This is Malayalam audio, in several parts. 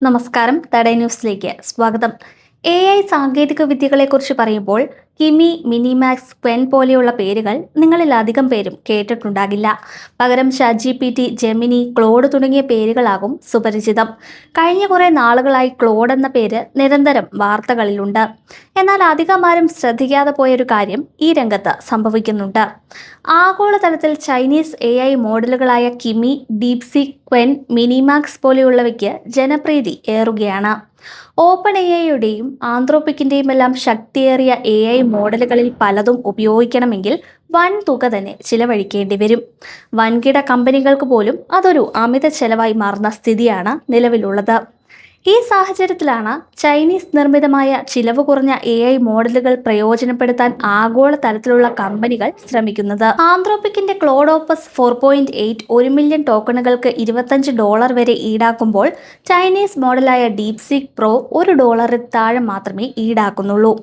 നമസ്കാരം, തടൈ ന്യൂസിലേക്ക് സ്വാഗതം. AI സാങ്കേതിക വിദ്യകളെക്കുറിച്ച് പറയുമ്പോൾ കിമി, മിനിമാക്സ്, ക്വെൻ പോലെയുള്ള പേരുകൾ നിങ്ങളിൽ അധികം പേരും കേട്ടിട്ടുണ്ടാകില്ല. പകരം ChatGPT, ജെമിനി, ക്ലോഡ് തുടങ്ങിയ പേരുകളാകും സുപരിചിതം. കഴിഞ്ഞ കുറെ നാളുകളായി ക്ലോഡ് എന്ന പേര് നിരന്തരം വാർത്തകളിലുണ്ട്. എന്നാൽ അധികമാരും ശ്രദ്ധിക്കാതെ പോയൊരു കാര്യം ഈ രംഗത്ത് സംഭവിക്കുന്നുണ്ട്. ആഗോളതലത്തിൽ ചൈനീസ് AI മോഡലുകളായ കിമി, ഡീപ്സീക്ക്, ക്വെൻ, മിനിമാക്സ് പോലെയുള്ളവയ്ക്ക് ജനപ്രീതി ഏറുകയാണ്. ഓപ്പൺ എഐയുടെയും ആന്ത്രോപിക്കിന്റെയും എല്ലാം ശക്തിയേറിയ AI മോഡലുകളിൽ പലതും ഉപയോഗിക്കണമെങ്കിൽ വൻ തുക തന്നെ ചിലവഴിക്കേണ്ടി വരും. വൻകിട കമ്പനികൾക്ക് പോലും അതൊരു അമിത ചെലവായി മാറുന്ന സ്ഥിതിയാണ് നിലവിലുള്ളത്. ഈ സാഹചര്യത്തിലാണ് ചൈനീസ് നിർമ്മിതമായ ചിലവ് കുറഞ്ഞ AI മോഡലുകൾ പ്രയോജനപ്പെടുത്താൻ ആഗോള തലത്തിലുള്ള കമ്പനികൾ ശ്രമിക്കുന്നത്. ആന്ത്രോപിക്കിന്റെ ക്ലോഡ് ഓപ്പസ് 4.8 1 മില്യൺ ടോക്കണുകൾക്ക് $25 വരെ ഈടാക്കുമ്പോൾ ചൈനീസ് മോഡലായ ഡീപ്സീക്ക് പ്രോ $1 താഴെ മാത്രമേ ഈടാക്കുന്നുള്ളൂ.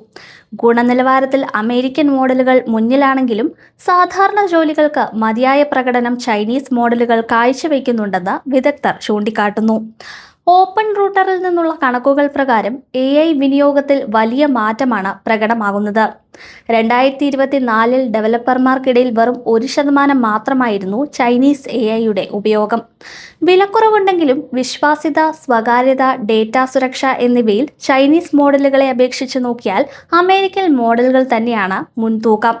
ഗുണനിലവാരത്തിൽ അമേരിക്കൻ മോഡലുകൾ മുന്നിലാണെങ്കിലും സാധാരണ ജോലികൾക്ക് മതിയായ പ്രകടനം ചൈനീസ് മോഡലുകൾ കാഴ്ചവെക്കുന്നുണ്ടെന്ന് വിദഗ്ധർ ചൂണ്ടിക്കാട്ടുന്നു. ഓപ്പൺ റൂട്ടറിൽ നിന്നുള്ള കണക്കുകൾ പ്രകാരം AI വിനിയോഗത്തിൽ വലിയ മാറ്റമാണ് പ്രകടമാകുന്നത്. 2024 ഡെവലപ്പർമാർക്കിടയിൽ വെറും 1% മാത്രമായിരുന്നു ചൈനീസ് AIയുടെ ഉപയോഗം. വിലക്കുറവുണ്ടെങ്കിലും വിശ്വാസ്യത, സ്വകാര്യത, ഡേറ്റ സുരക്ഷ എന്നിവയിൽ ചൈനീസ് മോഡലുകളെ അപേക്ഷിച്ച് നോക്കിയാൽ അമേരിക്കൻ മോഡലുകൾ തന്നെയാണ് മുൻതൂക്കം.